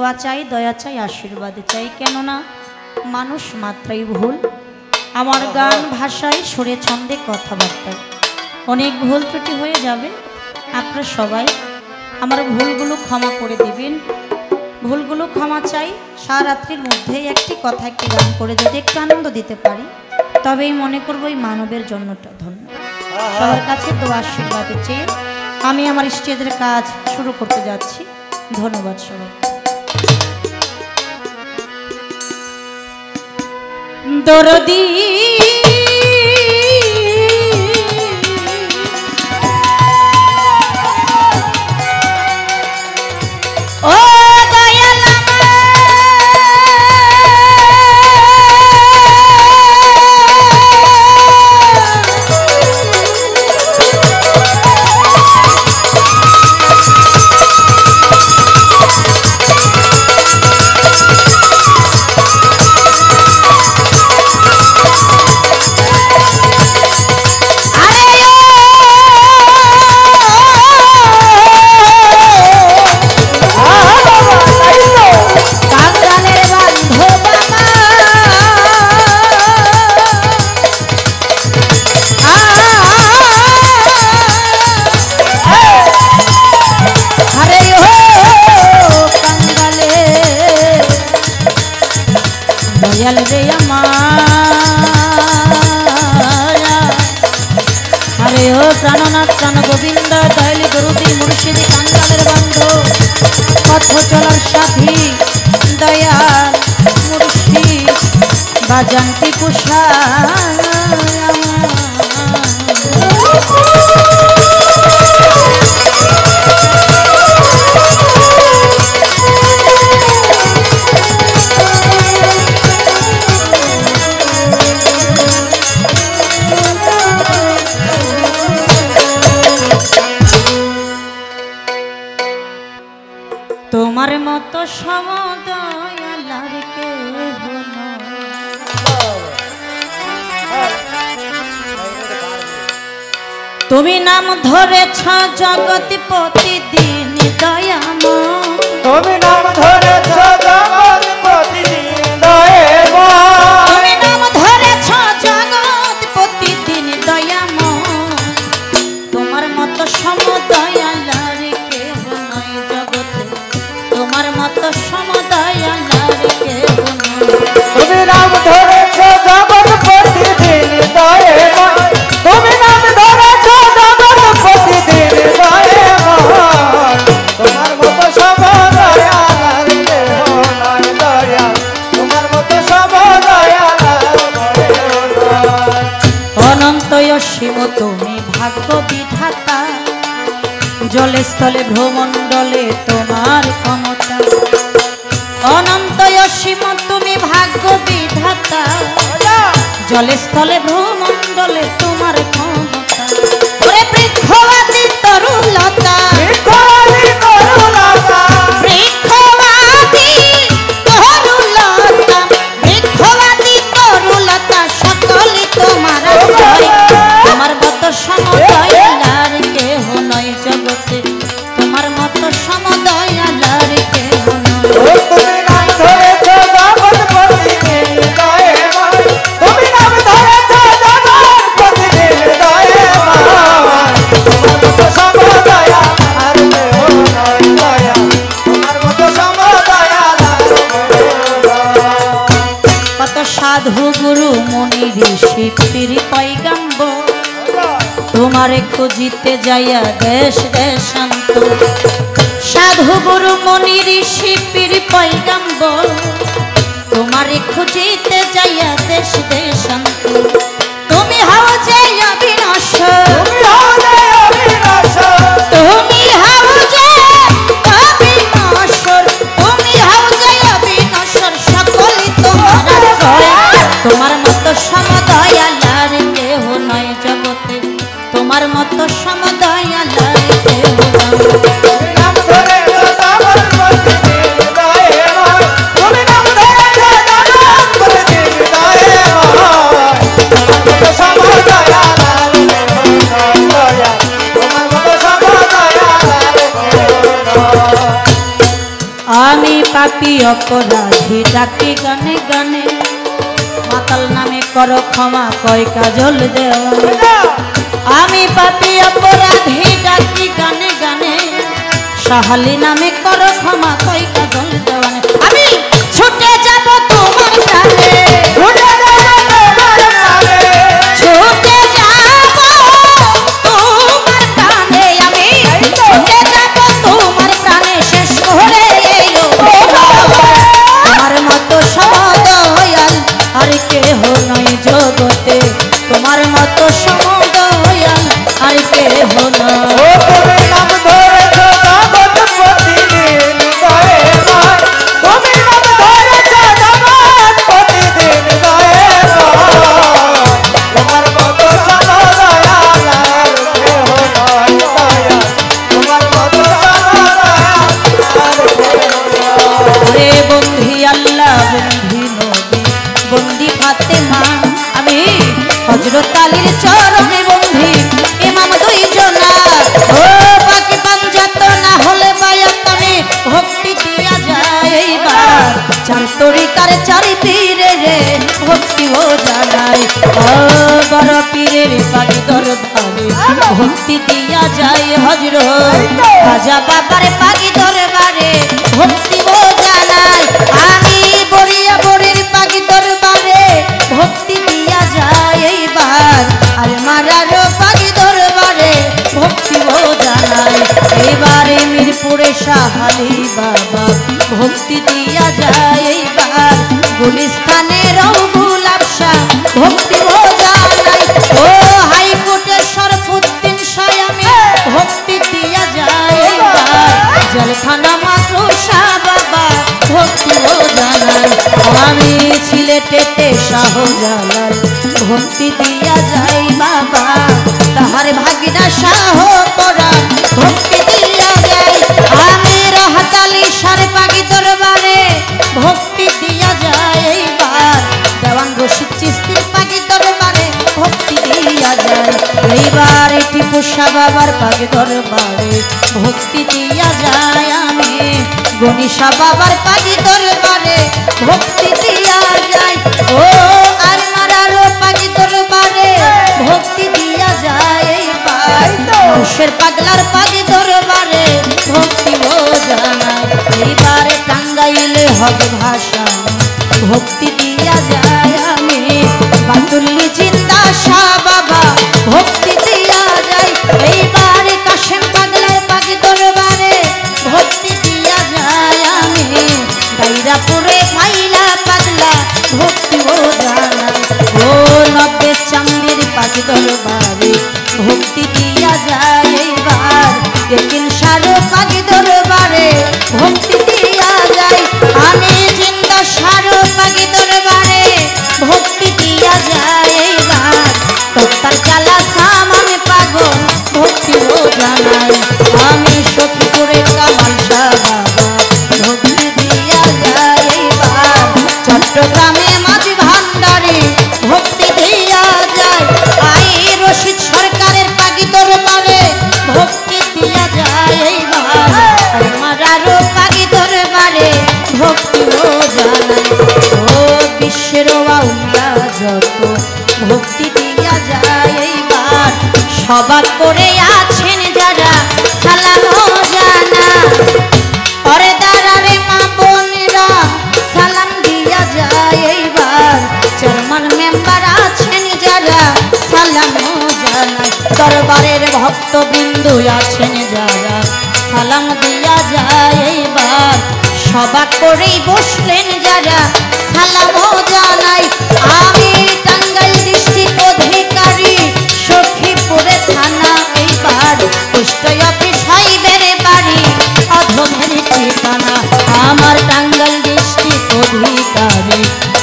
দোয়া চাই, দয়া চাই, আশীর্বাদ চাই, কেননা মানুষ মাত্রই ভুল। আমার গান ভাষায় সুরে ছন্দে কথাবার্তায় অনেক ভুল ত্রুটি হয়ে যাবে। আপনারা সবাই আমার ভুলগুলো ক্ষমা করে দেবেন, ভুলগুলো ক্ষমা চাই। সারারাত্রির মধ্যেই একটি কথা, একটি গান করে যদি একটু আনন্দ দিতে পারি তবেই মনে করবো এই মানবের জন্যটা ধন্য। সবার কাছে দোয়া আশীর্বাদ চেয়ে আমি আমার স্টেজের কাজ শুরু করতে যাচ্ছি। ধন্যবাদ সবাই। দরদি ও দয়াল রে আরে ও প্রাণনাথ প্রাণ গোবিন্দ দয়ালি গুরুদি মুর্শিদি কাঙ্গালের বন্ধু পথ চলার সাথী দয়াল মুর্শিদ বাজান্তি কুষা তোমার মতো সমদয়ালার কেহ নাই। তুমি নাম ধরেছ জগৎপতি দিন দয়াময়, তুমি নাম ধরেছ জগৎপতি দিন দয়াময়, তুমি নাম ধরেছ জগৎপতি দিন দয়াময়। তোমার মতো সমদয়ালার কেহ নাই জগতে, তোমার মতো সমদয়ালার কেহ নাই। তুমি নাম ধরেছ জগৎপতি দিন দয়াময়, তুমি নাম ধরেছ জগৎপতি দিন দয়াময়। তোমার মতো সমদয়ালার কেহ নাই দয়াল, তোমার মতো সমদয়ালার কেহ নাই। অনন্ত অসীম তুমি ভাগ্য বিধাতা, জলে স্থলে ভ্রমণ্ডলে তোমার ক্ষমতা। অনন্ত অসীম তুমি ভাগ্য বিধাতা, জলে স্থলে ভ্রমণ্ডলে তোমার ক্ষমতা। ওরে বৃক্ষবাদী তরুলতা, বৃক্ষবাদী তরুলতা, বৃক্ষবাদী তরুলতা, বৃক্ষবাদী তরুলতা সকলে তোমার আশ্রয়। তোমার মতো সমদয়ালার কেহ নয় জগতে, তোমার মতো সমদয়ালার কেহ নয়। তুমি নাম ধরেছ জগৎপতি দিন দয়াময়, তুমি নাম ধরেছ জগৎপতি দিন দয়াময়। তোমার মতো সমদয়ালার কেহ নাই দয়াল, তোমার মতো সমদয়ালার কেহ নাই। কত সাধু গুরু মুনি ঋষি পীর পয়গম্বর তোমারে খুঁজিতে যাইয়া দেশ দেশান্তর। সাধু গুরু মুনি ঋষি পীর পয়গম্বর তোমারে খুঁজিতে যাইয়া দেশ দেশান্তর। তুমি হও যে অবিনশ্বর, তুমি হও যে অবিনশ্বর, তুমি হও যে অবিনশ্বর, তুমি হও যে অবিনশ্বর সকলে তোমার আশ্রয়। তোমার মতো সমদয়ালার কেহ নয় জগতে, তোমার মতো সমদয়ালার কেহ নয়। তুমি নাম ধরেছ জগৎপতি দিন দয়াময়, তুমি নাম ধরেছ জগৎপতি দিন দয়াময়। তোমার মতো সমদয়ালার কেহ নাই আমি পাপী অপরাধী ডাকি গানে গানে মাতাল নামে করো ক্ষমা কয় কাজল দেওয়া আমি পাপী অপরাধী ডাকি গানে গানে সাহালি নামে করো ক্ষমা কয় কাজল দেওয়া আমি ছুটে যাব তোমার প্রাণে ছুটে যাব তোমার প্রাণে আমি ছুটে যাব তোমার প্রাণে শেষ করে এলো তোমার মতো সমদয়াল আর কেহ নয় জগতে তোমার মতো সমদয়াল আর কেহ নয় তুমি নাম ধরেছো জগৎপতি দিন দয়ে নয় তুমি নাম ধরেছো জগৎপতি দিন দয়ে নয় তোমার মতো সমদয়াল আর কেহ নয় দয়া তোমার মতো সমদয়াল আর কেহ নয় রে বন্ধি আল্লাহ বন্ধি নবী বন্দি ফাতেমা আমি হযরত আলীর চরণে বন্ধি ইমাম দুইজনা ও বাকি পাঞ্জাত না হলে বায়াত আমি ভক্তি দিয়া যায় এইবার চার তরিকার চারি পীরে রে ভক্তি ও জানাই ও বড় পীরের পাগি দরবারে ভক্তি দিয়া যায় হযরত খাজা বাবার পাগি দরবারে ভক্তি ও জানাই আমি বড়িয়া বড়ির পাগি দরবারে ভক্তি দিয়া যায় এইবার আর মারার পাগি দরবারে ভক্তি ও জানাই এবারে মিরপুরে শাহালি বাবা ভক্তি দিয়া যায় এইবার গুলিস্তানের রৌবুল আফশা ভক্তি ও জানাই ও হাইকোর্টের শরফুদ্দিন শাহ আমি ভক্তি দিয়া যায় এইবার জলখানা মাদ্রাসা বাবা ভক্তি ও জানাই আমি সিলেটেতে শাহজালাল ভক্তি দিয়া যাই বাবা তাহার ভাগিনা শাহ পরা ভক্তি দিয়া যাই আমি রহতালি সার পাগি দরবারে ভক্তি দিয়া যায় এইবার দেওয়ান রশিদ চিস্তির পাগি দরবারে ভক্তি দিয়া যায় এইবার টিপু শাহ বাবার পাগি দরবারে ভক্তি দিয়া যায় আমি গণিশা বাবার পাগি দরবারে ভক্তি দিয়া যায় ও আর মারার পাগি দরবারে ভক্তি দিয়া যায় এইবার মুর্শের পাগলার পাগি দরবারে ভক্তি ও জানায় এইবারে টাঙ্গাইলে হবে ভাষা ভক্তি দিয়া যায় আমি বাতুল্লি জিন্দা শাহ বাবা ভক্তি দিয়া যায় এইবারে কাশেম পাগলার পাগি দরবারে ভক্তি দিয়া যায় আমি গাইরাপুরে মাইলা পাগলা ভক্তি ও জানাই ও নব্বে চান্দির পাগি দরবারে ভক্তি দিয়া যায় এইবার একিন সারো পাগি দরবারে ভক্তি দিয়া যায় আমি জিন্দা সারো পাগি দরবারে ভক্তি দিয়া যায় এইবার তোর চালা সামান পাগল ভক্তি ও জানাই আমি সখীপুরে কামাল শাহ বাবা ভক্তি দিয়া যায় এইবার চট্টগ্রামে মাঝি ভান্ডারে ভক্তি দিয়া যায় আই রশিদ সরকারের পাগি দরবারে ভক্তি দিয়া যায় এইবার আমারও পাগি দরবারে ভক্তি ও জানাই ও বিশ্বের আউলিয়া যত ভক্তি দিয়া যায় এইবার সবার করে আছেন যারা সালাম ও জানা পরে দাঁড়ারে মা বোনেরা সালাম দিয়া যায় এইবার চেয়ারম্যান মেম্বার আছেন যারা সালাম ও জানাই দরবারের ভক্তবিন্দু আছেন যারা সালাম দিয়া যায় এইবার সভা করেই বসলেন যারা সালাম ও জানাই আমি টাঙ্গাইল ডিস্ট্রিক্ট অধিকারী সখীপুরে থানা এইবার পোস্ট অফিস হাইবের বাড়ি অধমের ঠিকানা আমার টাঙ্গাইল ডিস্ট্রিক্ট অধিকারী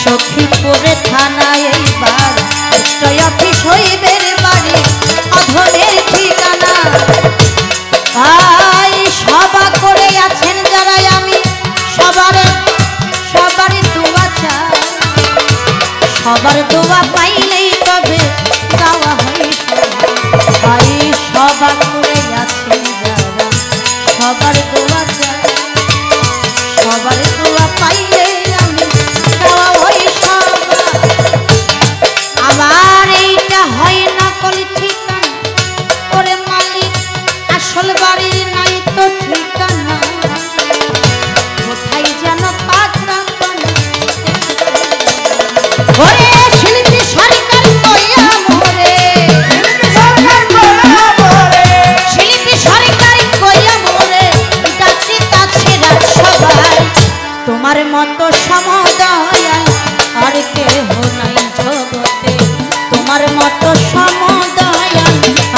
সখীপুরে থানা এইবার পোস্ট অফিস হাইবের বাড়ি অধমের ঠিকানা আই সভা করে আছেন যারা আমি সবারই দোয়া চাই সবার দোয়া পাইলেই তবে যাওয়া হয় আই সভা করে আছেন যারা সবার দোয়া চাই ওরে শিল্পী সরকার কইয়া মোরে সরকার কইয়া মোরে শিল্পী সরকার কইয়া মোরে ডাকতে কাছে রাত সবাই তোমার মতো সমদয়াল আর কেহ নাই জগতে তোমার মতো সমদয়াল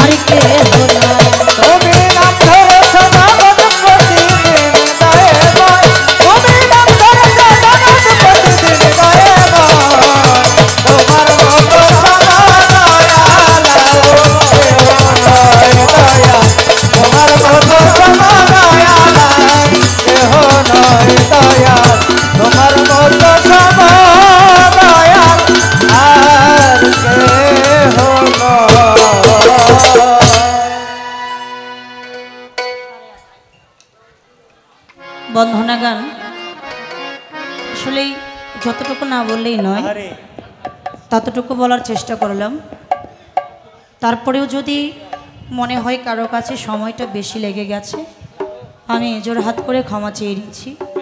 আর কেহ নাই তুমি নাম ধরেছ জগৎ প্রতিদিন দয়ে ময় তুমি নাম ধরেছ জগৎ প্রতিদিন দয়ে ময় তোমার মতো সমদয়াল কেহ নয় দয়া তোমার মতো সমদয়াল কেহ নয় দয়া তোমার মতো সমদয়াল আর কেহ নয়। বন্ধনা গান আসলেই যতটুকু না বললেই নয় ততটুকু বলার চেষ্টা করলাম তারপরেও যদি মনে হয় কারো কাছে সময়টা বেশি লেগে গেছে আমি জোড়হাত করে ক্ষমা চেয়ে নিচ্ছি।